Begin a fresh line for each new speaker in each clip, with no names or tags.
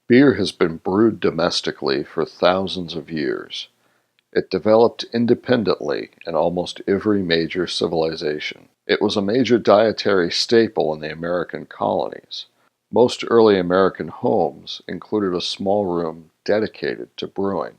Beer has been brewed domestically for thousands of years. It developed independently in almost every major civilization. It was a major dietary staple in the American colonies. Most early American homes included a small room dedicated to brewing.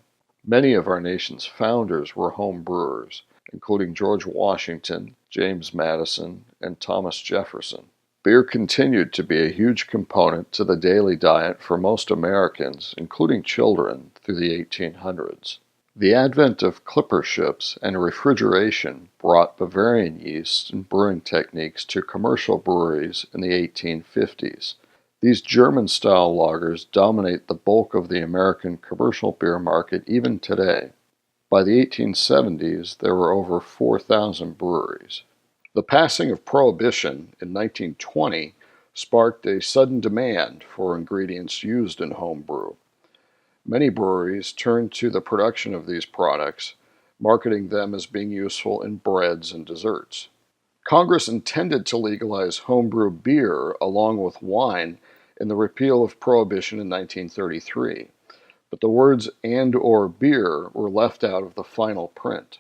Many of our nation's founders were home brewers, including George Washington, James Madison, and Thomas Jefferson. Beer continued to be a huge component to the daily diet for most Americans, including children, through the 1800s. The advent of clipper ships and refrigeration brought Bavarian yeast and brewing techniques to commercial breweries in the 1850s. These German-style lagers dominate the bulk of the American commercial beer market even today. By the 1870s, there were over 4,000 breweries. The passing of Prohibition in 1920 sparked a sudden demand for ingredients used in home brew. Many breweries turned to the production of these products, marketing them as being useful in breads and desserts. Congress intended to legalize homebrew beer along with wine in the repeal of Prohibition in 1933, but the words "and/or beer" were left out of the final print.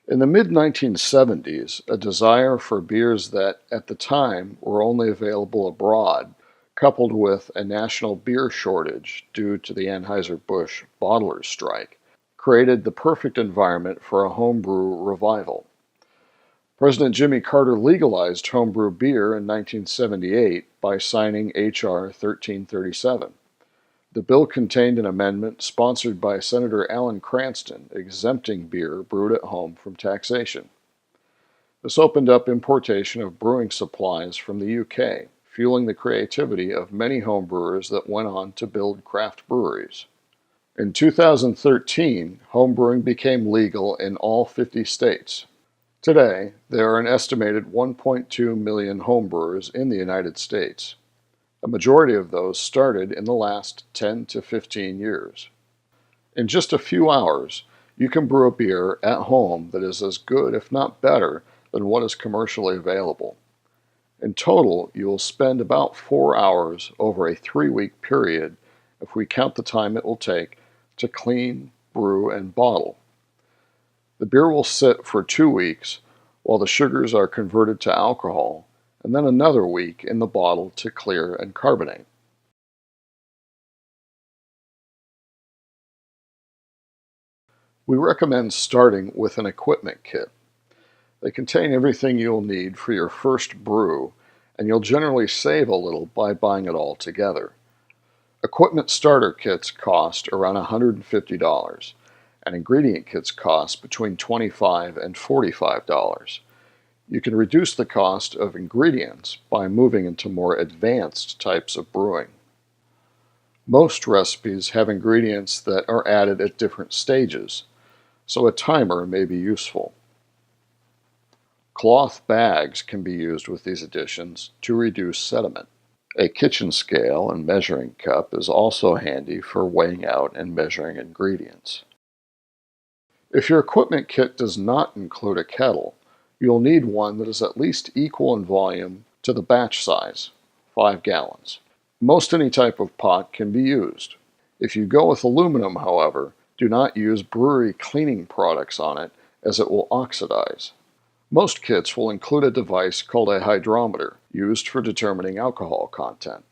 In the mid-1970s, a desire for beers that, at the time, were only available abroad, coupled with a national beer shortage due to the Anheuser-Busch bottlers' strike, created the perfect environment for a homebrew revival. President Jimmy Carter legalized homebrew beer in 1978 by signing H.R. 1337. The bill contained an amendment sponsored by Senator Alan Cranston exempting beer brewed at home from taxation. This opened up importation of brewing supplies from the UK, fueling the creativity of many homebrewers that went on to build craft breweries. In 2013, homebrewing became legal in all 50 states. Today, there are an estimated 1.2 million homebrewers in the United States. A majority of those started in the last 10 to 15 years. In just a few hours, you can brew a beer at home that is as good, if not better, than what is commercially available. In total, you will spend about 4 hours over a 3-week period if we count the time it will take to clean, brew, and bottle. The beer will sit for 2 weeks while the sugars are converted to alcohol, and then another week in the bottle to clear and carbonate. We recommend starting with an equipment kit. They contain everything you'll need for your first brew, and you'll generally save a little by buying it all together. Equipment starter kits cost around $150, and ingredient kits cost between $25 and $45. You can reduce the cost of ingredients by moving into more advanced types of brewing. Most recipes have ingredients that are added at different stages, so a timer may be useful. Cloth bags can be used with these additions to reduce sediment. A kitchen scale and measuring cup is also handy for weighing out and measuring ingredients. If your equipment kit does not include a kettle, you'll need one that is at least equal in volume to the batch size, 5 gallons. Most any type of pot can be used. If you go with aluminum, however, do not use brewery cleaning products on it as it will oxidize. Most kits will include a device called a hydrometer, used for determining alcohol content.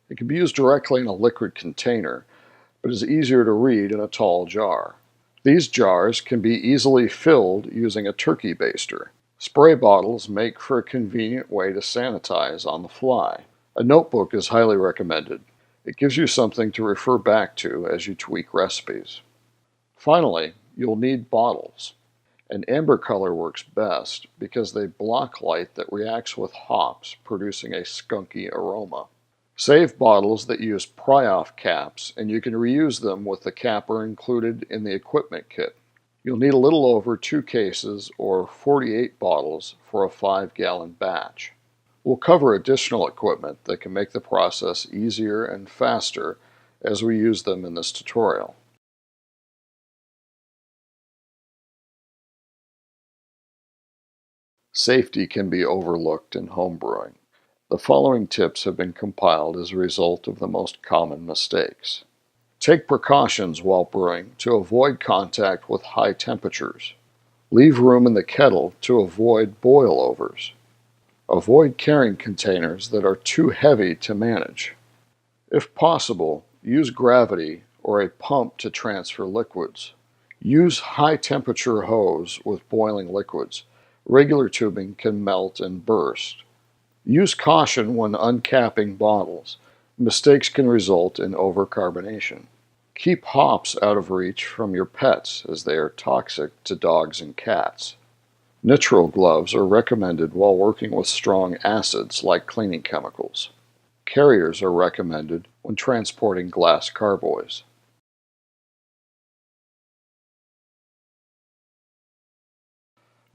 It can be used directly in a liquid container, but is easier to read in a tall jar. These jars can be easily filled using a turkey baster. Spray bottles make for a convenient way to sanitize on the fly. A notebook is highly recommended. It gives you something to refer back to as you tweak recipes. Finally, you'll need bottles. An amber color works best because they block light that reacts with hops, producing a skunky aroma. Save bottles that use pry-off caps, and you can reuse them with the capper included in the equipment kit. You'll need a little over 2 cases or 48 bottles for a 5-gallon batch. We'll cover additional equipment that can make the process easier and faster as we use them in this tutorial. Safety can be overlooked in homebrewing. The following tips have been compiled as a result of the most common mistakes. Take precautions while brewing to avoid contact with high temperatures. Leave room in the kettle to avoid boil-overs. Avoid carrying containers that are too heavy to manage. If possible, use gravity or a pump to transfer liquids. Use high-temperature hose with boiling liquids. Regular tubing can melt and burst. Use caution when uncapping bottles. Mistakes can result in overcarbonation. Keep hops out of reach from your pets as they are toxic to dogs and cats. Nitrile gloves are recommended while working with strong acids like cleaning chemicals. Carriers are recommended when transporting glass carboys.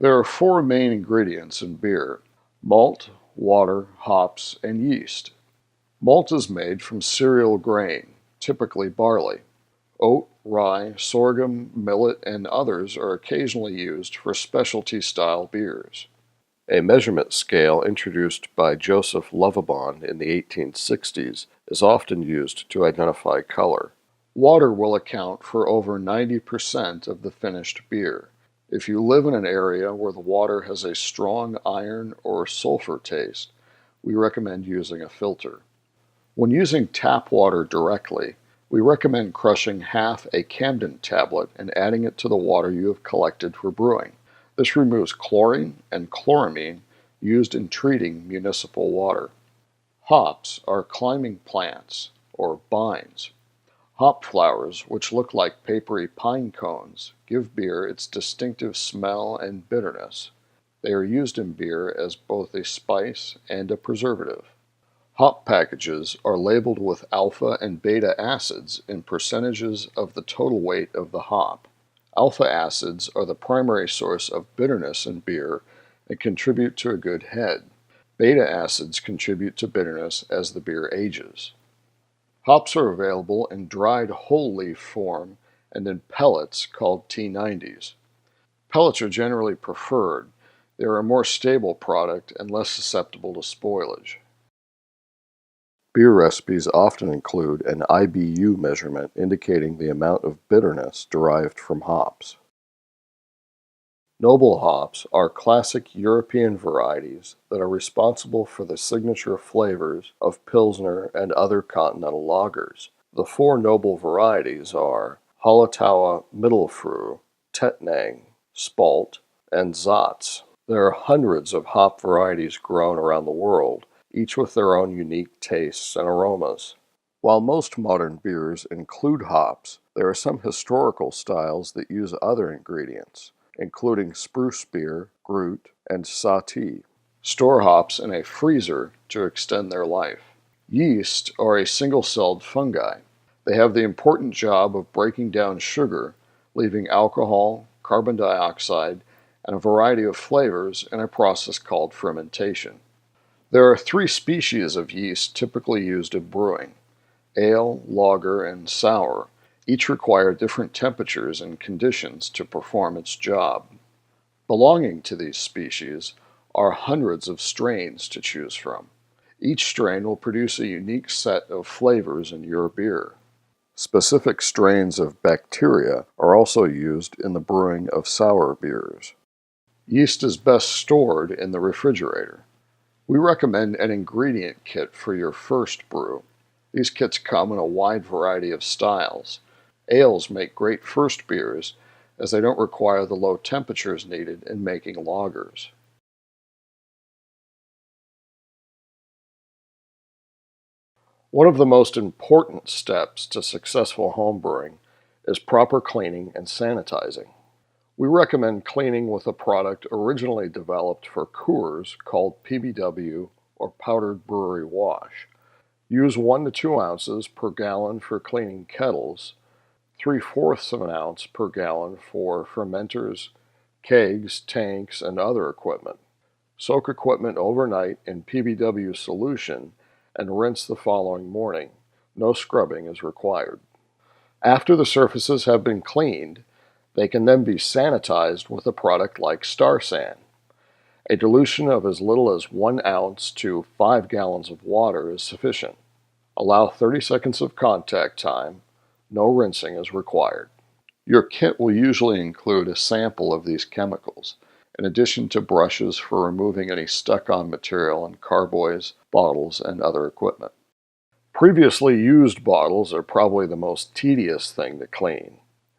There are 4 main ingredients in beer: malt, water, hops, and yeast. Malt is made from cereal grain, typically barley. Oat, rye, sorghum, millet, and others are occasionally used for specialty-style beers. A measurement scale introduced by Joseph Lovibond in the 1860s is often used to identify color. Water will account for over 90% of the finished beer. If you live in an area where the water has a strong iron or sulfur taste, we recommend using a filter. When using tap water directly, we recommend crushing half a Camden tablet and adding it to the water you have collected for brewing. This removes chlorine and chloramine used in treating municipal water. Hops are climbing plants, or bines. Hop flowers, which look like papery pine cones, give beer its distinctive smell and bitterness. They are used in beer as both a spice and a preservative. Hop packages are labeled with alpha and beta acids in percentages of the total weight of the hop. Alpha acids are the primary source of bitterness in beer and contribute to a good head. Beta acids contribute to bitterness as the beer ages. Hops are available in dried whole leaf form and in pellets called T90s. Pellets are generally preferred. They are a more stable product and less susceptible to spoilage. Beer recipes often include an IBU measurement indicating the amount of bitterness derived from hops. Noble hops are classic European varieties that are responsible for the signature flavors of Pilsner and other continental lagers. The 4 noble varieties are Hallertauer Mittelfrüh, Tettnang, Spalt, and Satz. There are hundreds of hop varieties grown around the world, each with their own unique tastes and aromas. While most modern beers include hops, there are some historical styles that use other ingredients, including spruce beer, Groot, and Satie. Store hops in a freezer to extend their life. Yeast are a single-celled fungi. They have the important job of breaking down sugar, leaving alcohol, carbon dioxide, and a variety of flavors in a process called fermentation. There are 3 species of yeast typically used in brewing: ale, lager, and sour. Each require different temperatures and conditions to perform its job. Belonging to these species are hundreds of strains to choose from. Each strain will produce a unique set of flavors in your beer. Specific strains of bacteria are also used in the brewing of sour beers. Yeast is best stored in the refrigerator. We recommend an ingredient kit for your first brew. These kits come in a wide variety of styles. Ales make great first beers as they don't require the low temperatures needed in making lagers. One of the most important steps to successful homebrewing is proper cleaning and sanitizing. We recommend cleaning with a product originally developed for Coors called PBW or powdered brewery wash. Use 1 to 2 ounces per gallon for cleaning kettles, 3/4 of an ounce per gallon for fermenters, kegs, tanks, and other equipment. Soak equipment overnight in PBW solution and rinse the following morning. No scrubbing is required. After the surfaces have been cleaned, they can then be sanitized with a product like Star San. A dilution of as little as 1 ounce to 5 gallons of water is sufficient. Allow 30 seconds of contact time. No rinsing is required. Your kit will usually include a sample of these chemicals, in addition to brushes for removing any stuck-on material in carboys, bottles, and other equipment. Previously used bottles are probably the most tedious thing to clean.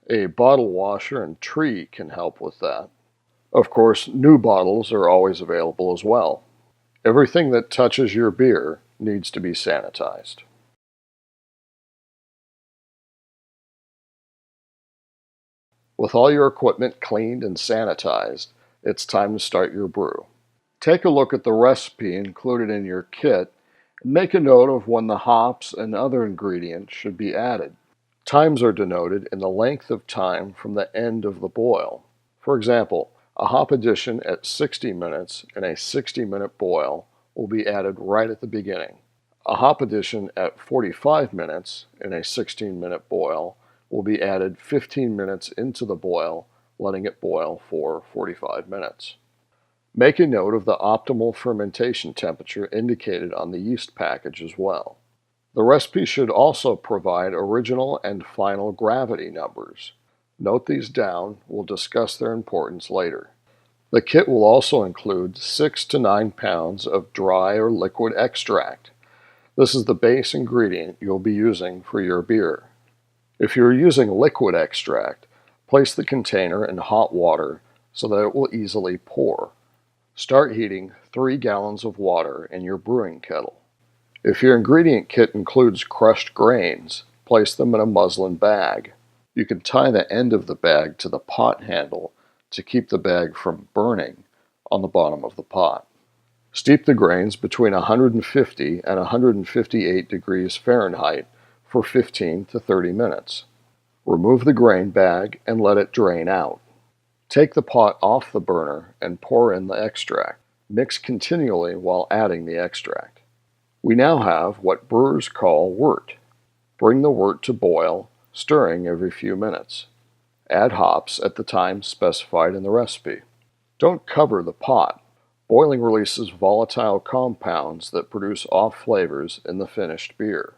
A bottle washer and tree can help with that. Of course, new bottles are always available as well. Everything that touches your beer needs to be sanitized. With all your equipment cleaned and sanitized, it's time to start your brew. Take a look at the recipe included in your kit and make a note of when the hops and other ingredients should be added. Times are denoted in the length of time from the end of the boil. For example, a hop addition at 60 minutes in a 60-minute boil will be added right at the beginning. A hop addition at 45 minutes in a 16-minute boil will be added 15 minutes into the boil, letting it boil for 45 minutes. Make a note of the optimal fermentation temperature indicated on the yeast package as well. The recipe should also provide original and final gravity numbers. Note these down. We'll discuss their importance later. The kit will also include 6 to 9 pounds of dry or liquid extract. This is the base ingredient you'll be using for your beer. If you're using liquid extract, place the container in hot water so that it will easily pour. Start heating 3 gallons of water in your brewing kettle. If your ingredient kit includes crushed grains, place them in a muslin bag. You can tie the end of the bag to the pot handle to keep the bag from burning on the bottom of the pot. Steep the grains between 150 and 158 degrees Fahrenheit for 15 to 30 minutes. Remove the grain bag and let it drain out. Take the pot off the burner and pour in the extract. Mix continually while adding the extract. We now have what brewers call wort. Bring the wort to boil, stirring every few minutes. Add hops at the time specified in the recipe. Don't cover the pot. Boiling releases volatile compounds that produce off flavors in the finished beer.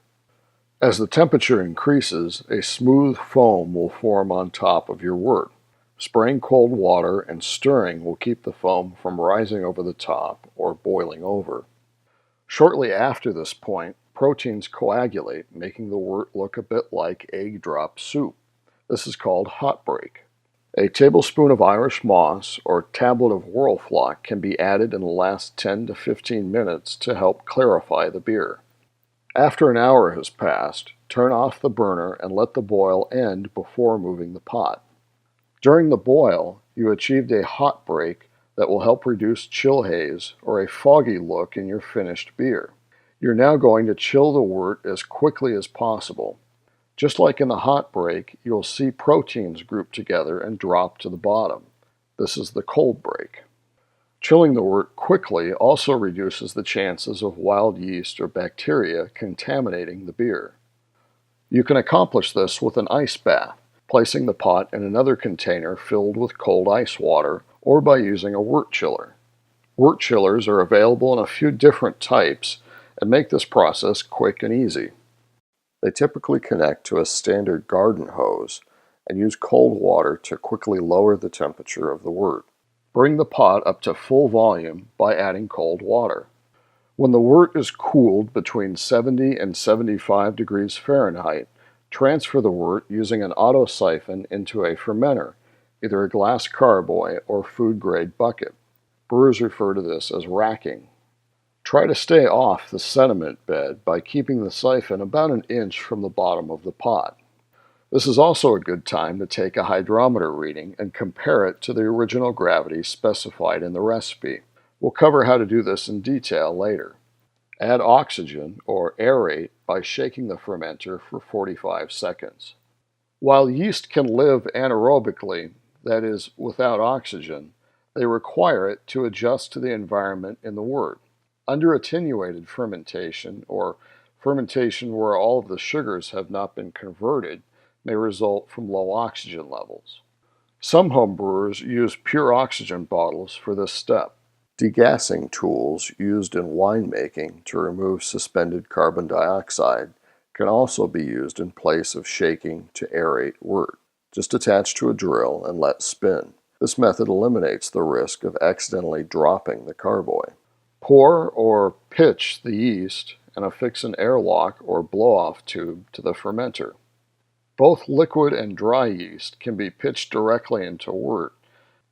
As the temperature increases, a smooth foam will form on top of your wort. Spraying cold water and stirring will keep the foam from rising over the top or boiling over. Shortly after this point, proteins coagulate, making the wort look a bit like egg drop soup. This is called hot break. A tablespoon of Irish moss or tablet of whirlfloc can be added in the last 10 to 15 minutes to help clarify the beer. After an hour has passed, turn off the burner and let the boil end before moving the pot. During the boil, you achieved a hot break that will help reduce chill haze or a foggy look in your finished beer. You're now going to chill the wort as quickly as possible. Just like in the hot break, you'll see proteins group together and drop to the bottom. This is the cold break. Chilling the wort quickly also reduces the chances of wild yeast or bacteria contaminating the beer. You can accomplish this with an ice bath, placing the pot in another container filled with cold ice water, or by using a wort chiller. Wort chillers are available in a few different types and make this process quick and easy. They typically connect to a standard garden hose and use cold water to quickly lower the temperature of the wort. Bring the pot up to full volume by adding cold water. When the wort is cooled between 70 and 75 degrees Fahrenheit, transfer the wort using an auto siphon into a fermenter, either a glass carboy or food-grade bucket. Brewers refer to this as racking. Try to stay off the sediment bed by keeping the siphon about an inch from the bottom of the pot. This is also a good time to take a hydrometer reading and compare it to the original gravity specified in the recipe. We'll cover how to do this in detail later. Add oxygen or aerate by shaking the fermenter for 45 seconds. While yeast can live anaerobically, that is, without oxygen, they require it to adjust to the environment in the wort. Under attenuated fermentation, or fermentation where all of the sugars have not been converted, may result from low oxygen levels. Some home brewers use pure oxygen bottles for this step. Degassing tools used in winemaking to remove suspended carbon dioxide can also be used in place of shaking to aerate wort. Just attach to a drill and let spin. This method eliminates the risk of accidentally dropping the carboy. Pour or pitch the yeast and affix an airlock or blow-off tube to the fermenter. Both liquid and dry yeast can be pitched directly into wort,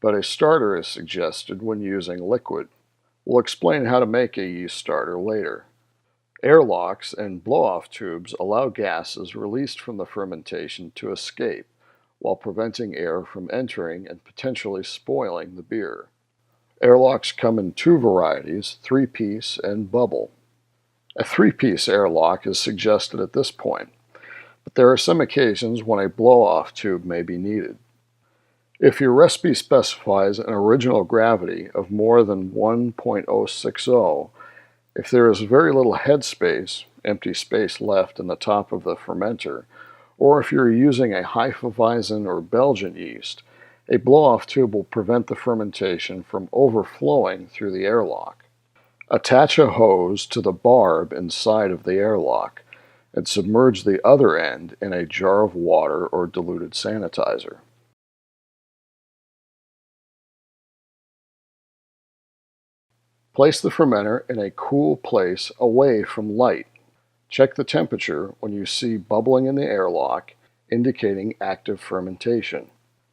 but a starter is suggested when using liquid. We'll explain how to make a yeast starter later. Airlocks and blow-off tubes allow gases released from the fermentation to escape, while preventing air from entering and potentially spoiling the beer. Airlocks come in two varieties, 3-piece and bubble. A 3-piece airlock is suggested at this point, but there are some occasions when a blow-off tube may be needed. If your recipe specifies an original gravity of more than 1.060, if there is very little headspace, empty space left in the top of the fermenter, or if you're using a Hefeweizen or Belgian yeast, a blow-off tube will prevent the fermentation from overflowing through the airlock. Attach a hose to the barb inside of the airlock and submerge the other end in a jar of water or diluted sanitizer. Place the fermenter in a cool place away from light. Check the temperature when you see bubbling in the airlock, indicating active fermentation.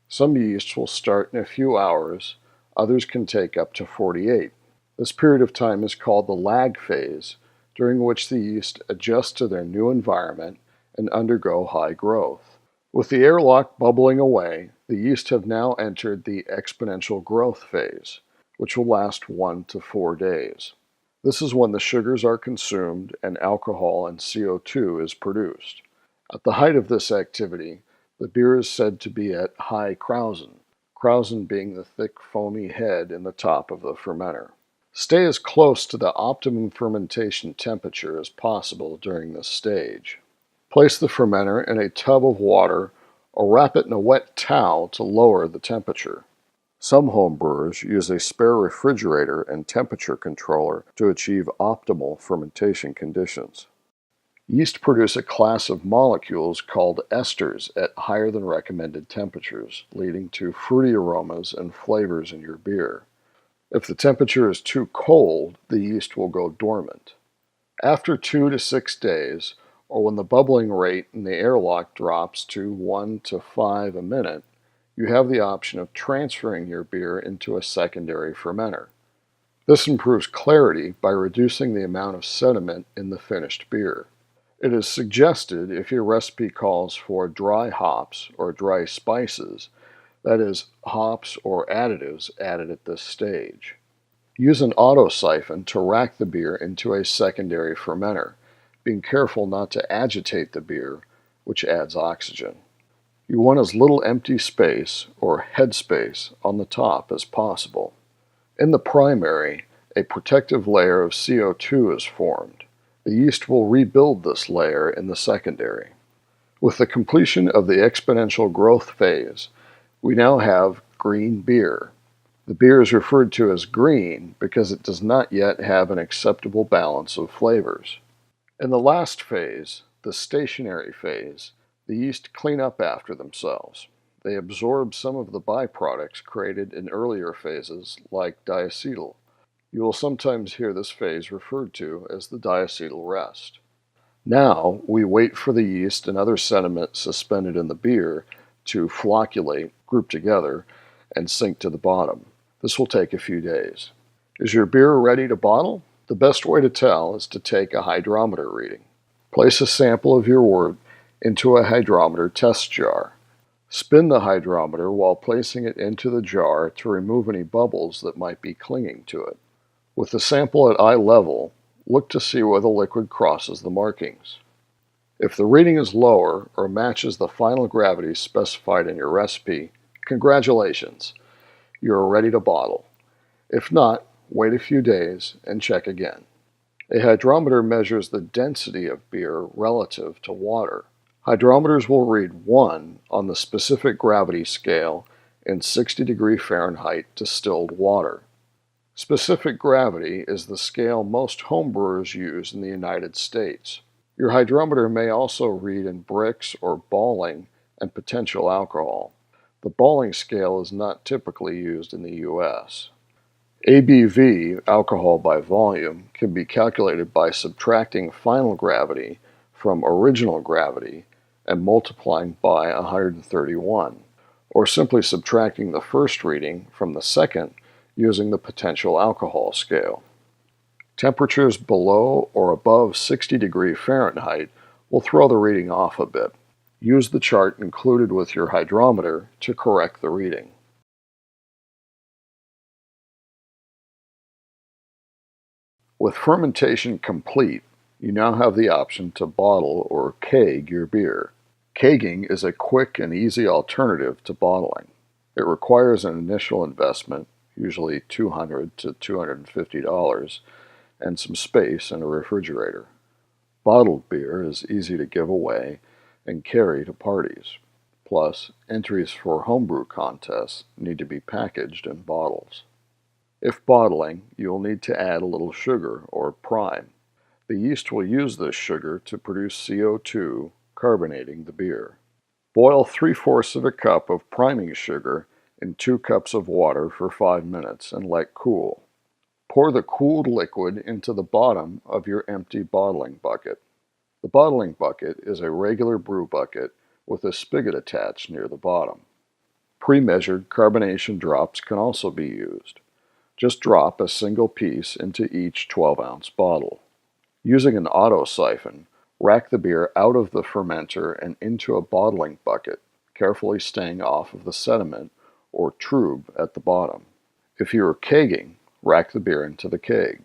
Some yeasts will start in a few hours, others can take up to 48. This period of time is called the lag phase, during which the yeast adjust to their new environment and undergo high growth. With the airlock bubbling away, the yeast have now entered the exponential growth phase, which will last 1 to 4 days. This is when the sugars are consumed and alcohol and CO2 is produced. At the height of this activity, the beer is said to be at high krausen, krausen being the thick foamy head in the top of the fermenter. Stay as close to the optimum fermentation temperature as possible during this stage. Place the fermenter in a tub of water or wrap it in a wet towel to lower the temperature. Some home brewers use a spare refrigerator and temperature controller to achieve optimal fermentation conditions. Yeast produce a class of molecules called esters at higher than recommended temperatures, leading to fruity aromas and flavors in your beer. If the temperature is too cold, the yeast will go dormant. After 2 to 6 days, or when the bubbling rate in the airlock drops to 1 to 5 a minute, you have the option of transferring your beer into a secondary fermenter. This improves clarity by reducing the amount of sediment in the finished beer. It is suggested if your recipe calls for dry hops or dry spices, that is, hops or additives added at this stage. Use an auto siphon to rack the beer into a secondary fermenter, being careful not to agitate the beer, which adds oxygen. You want as little empty space or head space on the top as possible. In the primary, a protective layer of CO2 is formed. The yeast will rebuild this layer in the secondary. With the completion of the exponential growth phase, we now have green beer. The beer is referred to as green because it does not yet have an acceptable balance of flavors. In the last phase, the stationary phase, the yeast clean up after themselves. They absorb some of the byproducts created in earlier phases, like diacetyl. You will sometimes hear this phase referred to as the diacetyl rest. Now, we wait for the yeast and other sediment suspended in the beer to flocculate, group together, and sink to the bottom. This will take a few days. Is your beer ready to bottle? The best way to tell is to take a hydrometer reading. Place a sample of your wort into a hydrometer test jar. Spin the hydrometer while placing it into the jar to remove any bubbles that might be clinging to it. With the sample at eye level, look to see where the liquid crosses the markings. If the reading is lower or matches the final gravity specified in your recipe, congratulations, you are ready to bottle. If not, wait a few days and check again. A hydrometer measures the density of beer relative to water. Hydrometers will read 1 on the specific gravity scale in 60 degree Fahrenheit distilled water. Specific gravity is the scale most homebrewers use in the United States. Your hydrometer may also read in Brix or Balling and potential alcohol. The Balling scale is not typically used in the U.S. ABV, alcohol by volume, can be calculated by subtracting final gravity from original gravity and multiplying by 131, or simply subtracting the first reading from the second using the potential alcohol scale. Temperatures below or above 60°F will throw the reading off a bit. Use the chart included with your hydrometer to correct the reading. With fermentation complete, you now have the option to bottle or keg your beer. Kegging is a quick and easy alternative to bottling. It requires an initial investment, usually $200 to $250, and some space in a refrigerator. Bottled beer is easy to give away and carry to parties. Plus, entries for homebrew contests need to be packaged in bottles. If bottling, you will need to add a little sugar or prime. The yeast will use this sugar to produce CO2, carbonating the beer. Boil 3/4 of a cup of priming sugar in 2 cups of water for 5 minutes and let cool. Pour the cooled liquid into the bottom of your empty bottling bucket. The bottling bucket is a regular brew bucket with a spigot attached near the bottom. Pre-measured carbonation drops can also be used. Just drop a single piece into each 12-ounce bottle. Using an auto siphon, rack the beer out of the fermenter and into a bottling bucket, carefully staying off of the sediment or trub at the bottom. If you are kegging, rack the beer into the keg.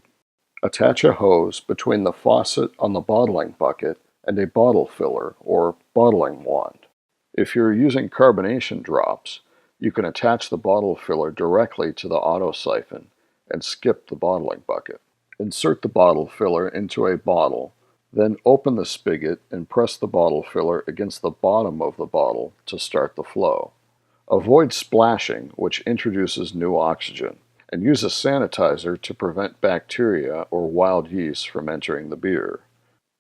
Attach a hose between the faucet on the bottling bucket and a bottle filler or bottling wand. If you're using carbonation drops, you can attach the bottle filler directly to the auto siphon and skip the bottling bucket. Insert the bottle filler into a bottle, then open the spigot and press the bottle filler against the bottom of the bottle to start the flow. Avoid splashing, which introduces new oxygen, and use a sanitizer to prevent bacteria or wild yeast from entering the beer.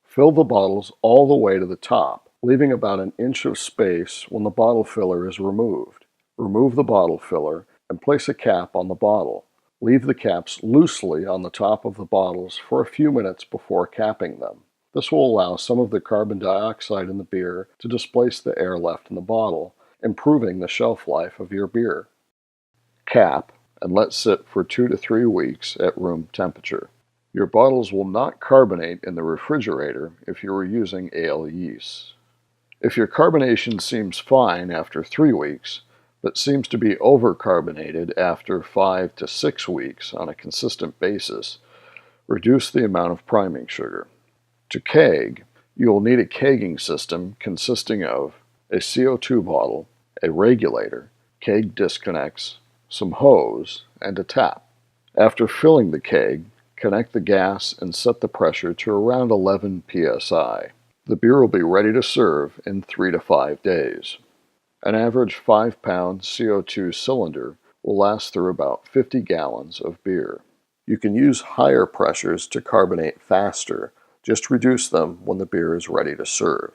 Fill the bottles all the way to the top, leaving about an inch of space when the bottle filler is removed. Remove the bottle filler and place a cap on the bottle. Leave the caps loosely on the top of the bottles for a few minutes before capping them. This will allow some of the carbon dioxide in the beer to displace the air left in the bottle, improving the shelf life of your beer. Cap and let sit for 2 to 3 weeks at room temperature. Your bottles will not carbonate in the refrigerator if you are using ale yeast. If your carbonation seems fine after 3 weeks, but seems to be overcarbonated after 5 to 6 weeks on a consistent basis, reduce the amount of priming sugar. To keg, you will need a kegging system consisting of a CO2 bottle, a regulator, keg disconnects, some hose, and a tap. After filling the keg, connect the gas and set the pressure to around 11 psi. The beer will be ready to serve in 3 to 5 days. An average 5-pound CO2 cylinder will last through about 50 gallons of beer. You can use higher pressures to carbonate faster, just reduce them when the beer is ready to serve.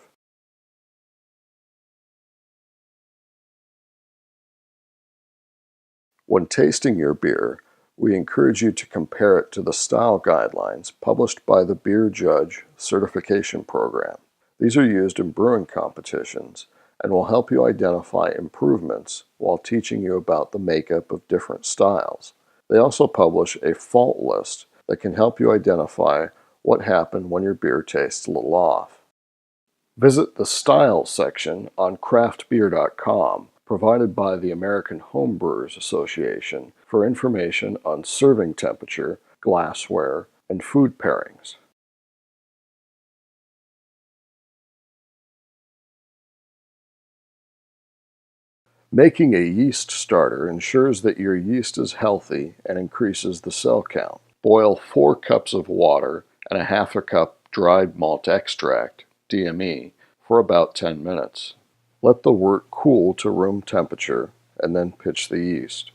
When tasting your beer, we encourage you to compare it to the style guidelines published by the Beer Judge Certification Program. These are used in brewing competitions and will help you identify improvements while teaching you about the makeup of different styles. They also publish a fault list that can help you identify what happened when your beer tastes a little off. Visit the Style section on craftbeer.com, provided by the American Homebrewers Association, for information on serving temperature, glassware, and food pairings. Making a yeast starter ensures that your yeast is healthy and increases the cell count. Boil 4 cups of water and a half a cup dried malt extract, DME, for about 10 minutes. Let the wort cool to room temperature and then pitch the yeast.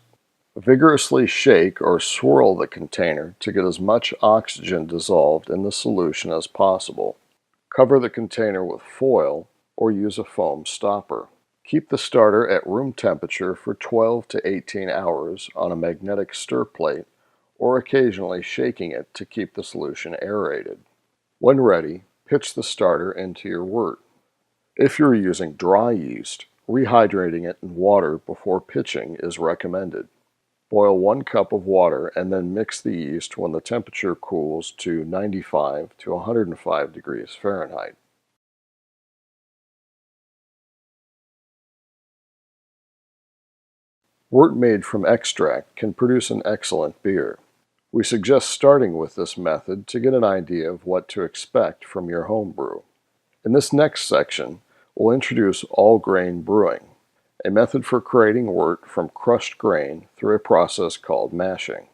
Vigorously shake or swirl the container to get as much oxygen dissolved in the solution as possible. Cover the container with foil or use a foam stopper. Keep the starter at room temperature for 12 to 18 hours on a magnetic stir plate or occasionally shaking it to keep the solution aerated. When ready, pitch the starter into your wort. If you're using dry yeast, rehydrating it in water before pitching is recommended. Boil 1 cup of water and then mix the yeast when the temperature cools to 95 to 105 degrees Fahrenheit. Wort made from extract can produce an excellent beer. We suggest starting with this method to get an idea of what to expect from your home brew. In this next section, we'll introduce all-grain brewing, a method for creating wort from crushed grain through a process called mashing.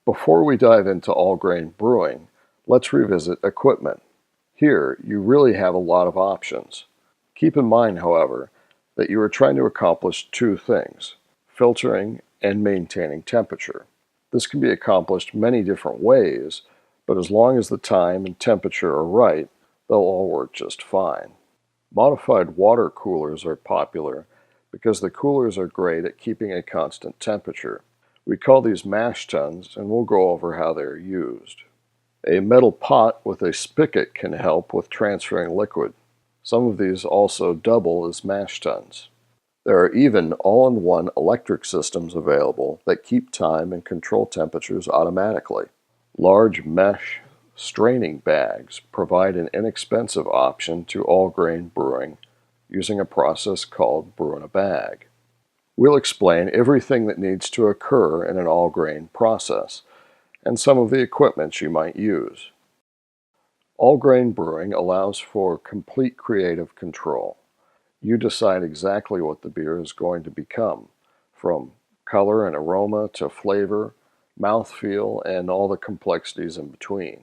Before we dive into all-grain brewing, let's revisit equipment. Here, you really have a lot of options. Keep in mind, however, that you are trying to accomplish two things: filtering and maintaining temperature. This can be accomplished many different ways, but as long as the time and temperature are right, they'll all work just fine. Modified water coolers are popular because the coolers are great at keeping a constant temperature. We call these mash tuns, and we'll go over how they are used. A metal pot with a spigot can help with transferring liquid. Some of these also double as mash tuns. There are even all-in-one electric systems available that keep time and control temperatures automatically. Large mesh straining bags provide an inexpensive option to all-grain brewing using a process called brew in a bag. We'll explain everything that needs to occur in an all-grain process and some of the equipment you might use. All-grain brewing allows for complete creative control. You decide exactly what the beer is going to become, from color and aroma to flavor, mouthfeel, and all the complexities in between.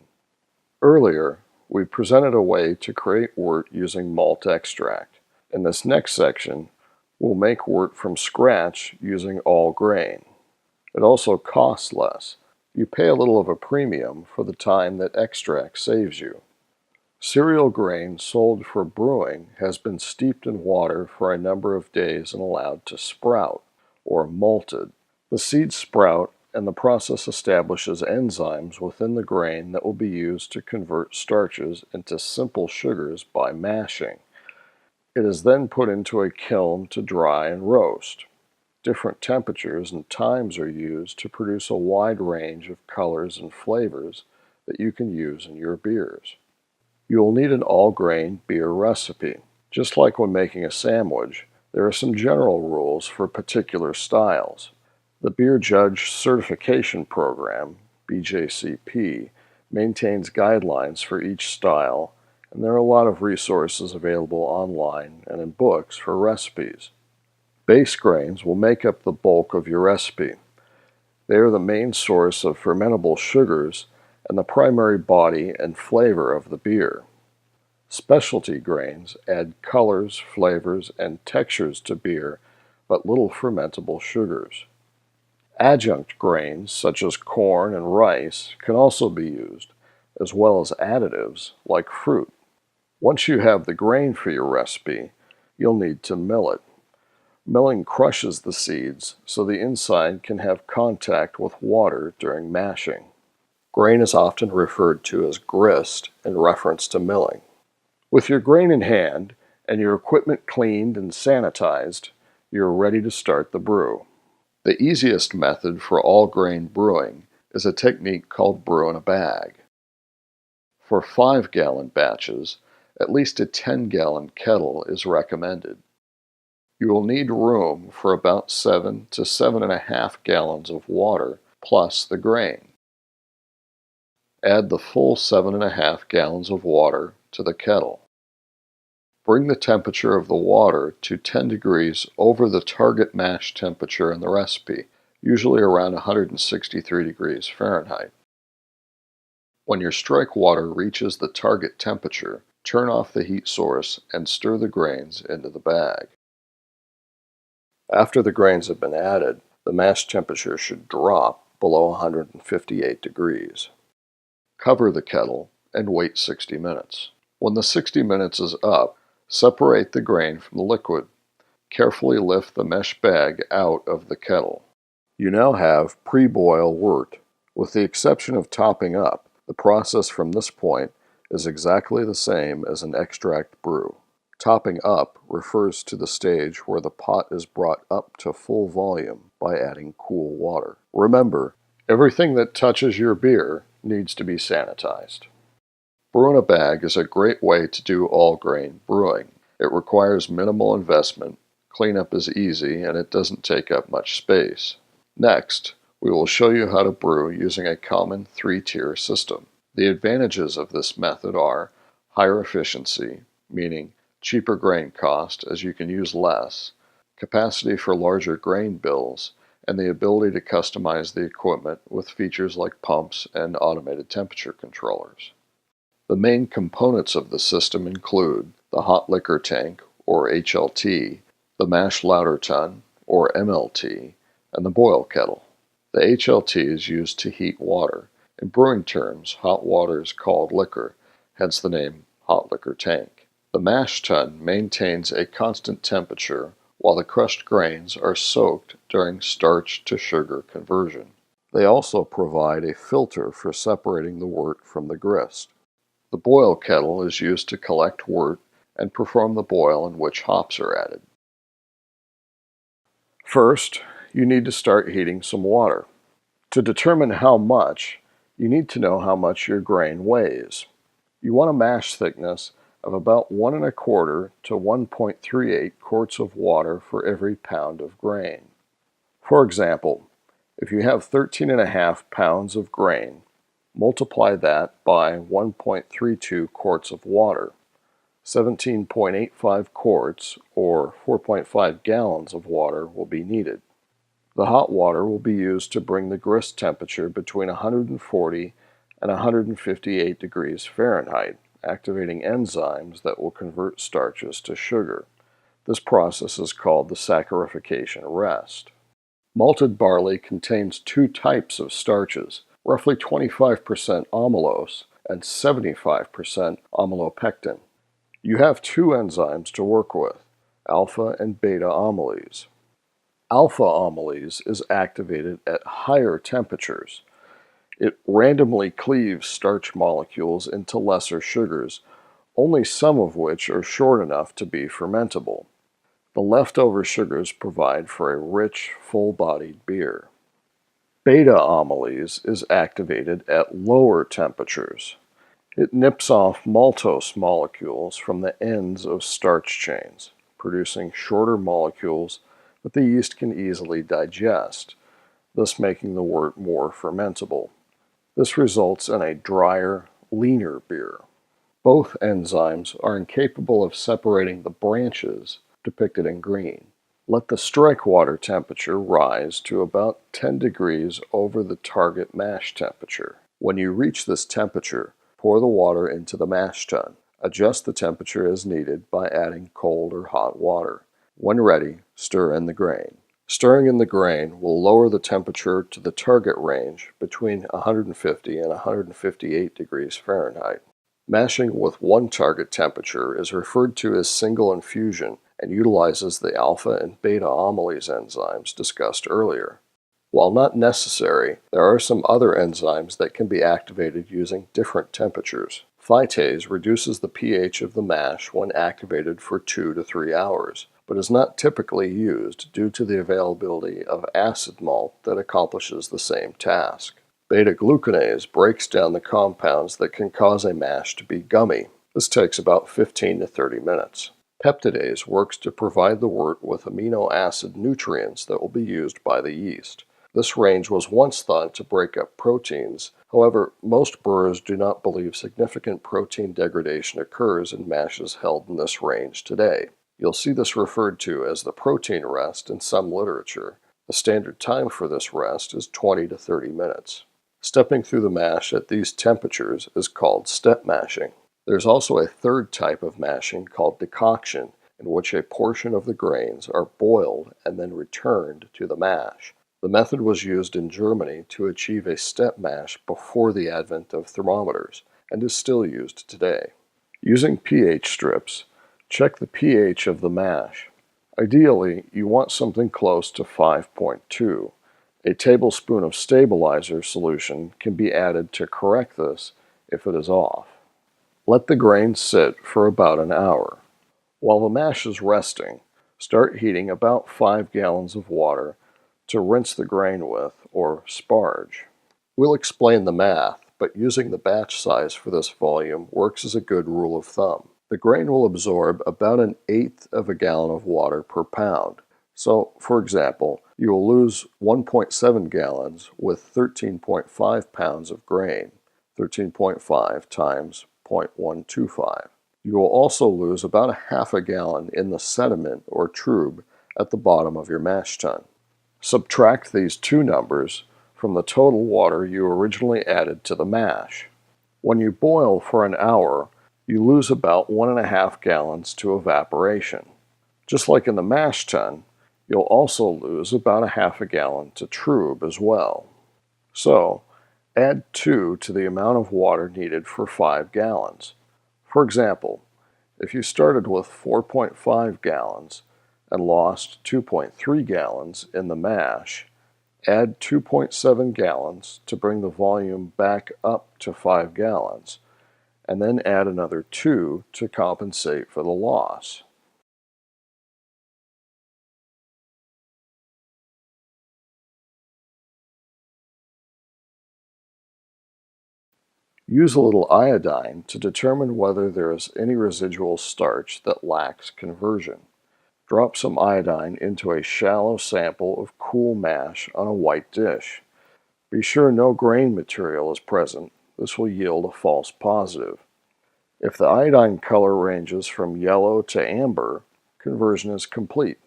Earlier, we presented a way to create wort using malt extract. In this next section, we'll make wort from scratch using all grain. It also costs less. You pay a little of a premium for the time that extract saves you. Cereal grain sold for brewing has been steeped in water for a number of days and allowed to sprout, or malted. The seeds sprout, and the process establishes enzymes within the grain that will be used to convert starches into simple sugars by mashing. It is then put into a kiln to dry and roast. Different temperatures and times are used to produce a wide range of colors and flavors that you can use in your beers. You will need an all-grain beer recipe. Just like when making a sandwich, there are some general rules for particular styles. The Beer Judge Certification Program, BJCP, maintains guidelines for each style, and there are a lot of resources available online and in books for recipes. Base grains will make up the bulk of your recipe. They are the main source of fermentable sugars and the primary body and flavor of the beer. Specialty grains add colors, flavors, and textures to beer, but little fermentable sugars. Adjunct grains, such as corn and rice, can also be used, as well as additives like fruit. Once you have the grain for your recipe, you'll need to mill it. Milling crushes the seeds so the inside can have contact with water during mashing. Grain is often referred to as grist in reference to milling. With your grain in hand and your equipment cleaned and sanitized, you're ready to start the brew. The easiest method for all-grain brewing is a technique called brew in a bag. For 5-gallon batches, at least a 10-gallon kettle is recommended. You will need room for about 7 to 7.5 gallons of water plus the grain. Add the full 7.5 gallons of water to the kettle. Bring the temperature of the water to 10 degrees over the target mash temperature in the recipe, usually around 163 degrees Fahrenheit. When your strike water reaches the target temperature, turn off the heat source and stir the grains into the bag. After the grains have been added, the mash temperature should drop below 158 degrees. Cover the kettle and wait 60 minutes. When the 60 minutes is up, separate the grain from the liquid. Carefully lift the mesh bag out of the kettle. You now have pre-boil wort. With the exception of topping up, the process from this point is exactly the same as an extract brew. Topping up refers to the stage where the pot is brought up to full volume by adding cool water. Remember, everything that touches your beer needs to be sanitized. Brew in a bag is a great way to do all-grain brewing. It requires minimal investment, cleanup is easy, and it doesn't take up much space. Next, we will show you how to brew using a common 3-tier system. The advantages of this method are higher efficiency, meaning cheaper grain cost as you can use less, capacity for larger grain bills, and the ability to customize the equipment with features like pumps and automated temperature controllers. The main components of the system include the hot liquor tank, or HLT, the mash lauter tun, or MLT, and the boil kettle. The HLT is used to heat water. In brewing terms, hot water is called liquor, hence the name hot liquor tank. The mash tun maintains a constant temperature while the crushed grains are soaked during starch to sugar conversion. They also provide a filter for separating the wort from the grist. The boil kettle is used to collect wort and perform the boil in which hops are added. First, you need to start heating some water. To determine how much, you need to know how much your grain weighs. You want a mash thickness of about 1 1/4 to 1.38 quarts of water for every pound of grain. For example, if you have 13.5 pounds of grain, multiply that by 1.32 quarts of water. 17.85 quarts, or 4.5 gallons of water will be needed. The hot water will be used to bring the grist temperature between 140 and 158 degrees Fahrenheit, activating enzymes that will convert starches to sugar. This process is called the saccharification rest. Malted barley contains 2 types of starches, roughly 25% amylose and 75% amylopectin. You have 2 enzymes to work with, alpha and beta amylase. Alpha amylase is activated at higher temperatures. It randomly cleaves starch molecules into lesser sugars, only some of which are short enough to be fermentable. The leftover sugars provide for a rich, full-bodied beer. Beta amylase is activated at lower temperatures. It nips off maltose molecules from the ends of starch chains, producing shorter molecules that the yeast can easily digest, thus making the wort more fermentable. This results in a drier, leaner beer. Both enzymes are incapable of separating the branches depicted in green. Let the strike water temperature rise to about 10 degrees over the target mash temperature. When you reach this temperature, pour the water into the mash tun. Adjust the temperature as needed by adding cold or hot water. When ready, stir in the grain. Stirring in the grain will lower the temperature to the target range between 150 and 158 degrees Fahrenheit. Mashing with one target temperature is referred to as single infusion and utilizes the alpha and beta amylase enzymes discussed earlier. While not necessary, there are some other enzymes that can be activated using different temperatures. Phytase reduces the pH of the mash when activated for 2 to 3 hours, but is not typically used due to the availability of acid malt that accomplishes the same task. Beta-glucanase breaks down the compounds that can cause a mash to be gummy. This takes about 15 to 30 minutes. Peptidase works to provide the wort with amino acid nutrients that will be used by the yeast. This range was once thought to break up proteins. However, most brewers do not believe significant protein degradation occurs in mashes held in this range today. You'll see this referred to as the protein rest in some literature. The standard time for this rest is 20 to 30 minutes. Stepping through the mash at these temperatures is called step mashing. There's also a third type of mashing called decoction, in which a portion of the grains are boiled and then returned to the mash. The method was used in Germany to achieve a step mash before the advent of thermometers and is still used today. Using pH strips, check the pH of the mash. Ideally, you want something close to 5.2. A tablespoon of stabilizer solution can be added to correct this if it is off. Let the grain sit for about an hour. While the mash is resting, start heating about 5 gallons of water to rinse the grain with, or sparge. We'll explain the math, but using the batch size for this volume works as a good rule of thumb. The grain will absorb about 1/8 of a gallon of water per pound. So, for example, you will lose 1.7 gallons with 13.5 pounds of grain, 13.5 times 0.125. You will also lose about 1/2 gallon in the sediment or trub at the bottom of your mash tun. Subtract these two numbers from the total water you originally added to the mash. When you boil for an hour, you lose about 1.5 gallons to evaporation. Just like in the mash tun, you'll also lose about 1/2 gallon to trub as well. So, add 2 to the amount of water needed for 5 gallons. For example, if you started with 4.5 gallons and lost 2.3 gallons in the mash, add 2.7 gallons to bring the volume back up to 5 gallons, and then add another 2 to compensate for the loss. Use a little iodine to determine whether there is any residual starch that lacks conversion. Drop some iodine into a shallow sample of cool mash on a white dish. Be sure no grain material is present. This will yield a false positive. If the iodine color ranges from yellow to amber, conversion is complete.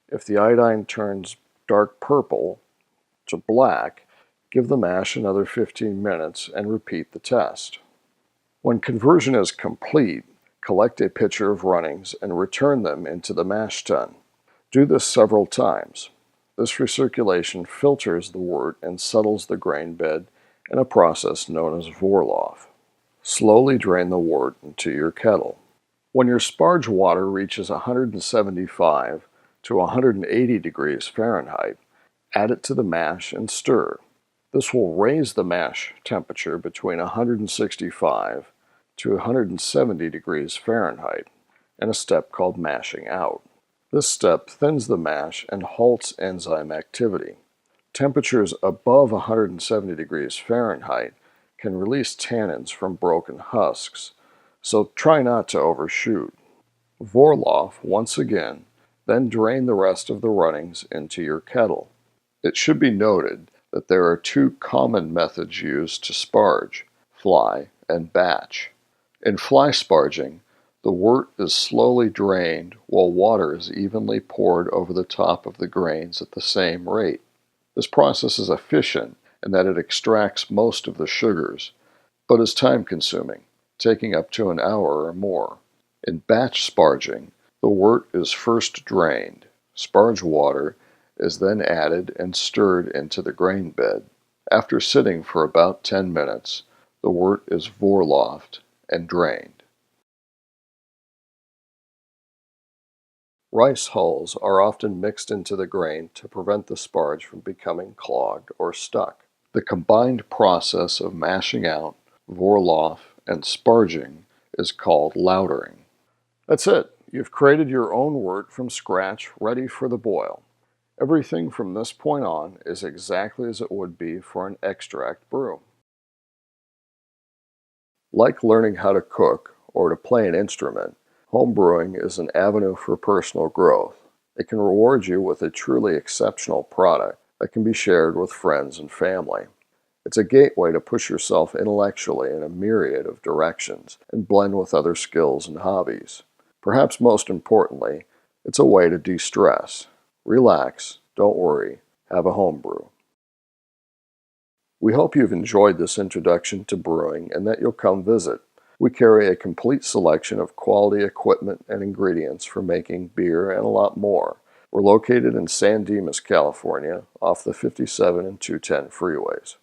If the iodine turns dark purple to black, give the mash another 15 minutes and repeat the test. When conversion is complete, collect a pitcher of runnings and return them into the mash tun. Do this several times. This recirculation filters the wort and settles the grain bed in a process known as Vorlauf. Slowly drain the wort into your kettle. When your sparge water reaches 175 to 180 degrees Fahrenheit, add it to the mash and stir. This will raise the mash temperature between 165 to 170 degrees Fahrenheit in a step called mashing out. This step thins the mash and halts enzyme activity. Temperatures above 170 degrees Fahrenheit can release tannins from broken husks, so try not to overshoot. Vorlauf once again, then drain the rest of the runnings into your kettle. It should be noted that there are two common methods used to sparge, fly and batch. In fly sparging, the wort is slowly drained while water is evenly poured over the top of the grains at the same rate. This process is efficient in that it extracts most of the sugars, but is time-consuming, taking up to an hour or more. In batch sparging, the wort is first drained. Sparge water is then added and stirred into the grain bed. After sitting for about 10 minutes, the wort is vorlaufed and drained. Rice hulls are often mixed into the grain to prevent the sparge from becoming clogged or stuck. The combined process of mashing out, vorlauf, and sparging is called lautering. That's it. You've created your own wort from scratch, ready for the boil. Everything from this point on is exactly as it would be for an extract brew. Like learning how to cook or to play an instrument, home brewing is an avenue for personal growth. It can reward you with a truly exceptional product that can be shared with friends and family. It's a gateway to push yourself intellectually in a myriad of directions and blend with other skills and hobbies. Perhaps most importantly, it's a way to de-stress. Relax, don't worry, have a home brew. We hope you've enjoyed this introduction to brewing and that you'll come visit. We carry a complete selection of quality equipment and ingredients for making beer and a lot more. were located in San Dimas, California, off the 57 and 210 freeways.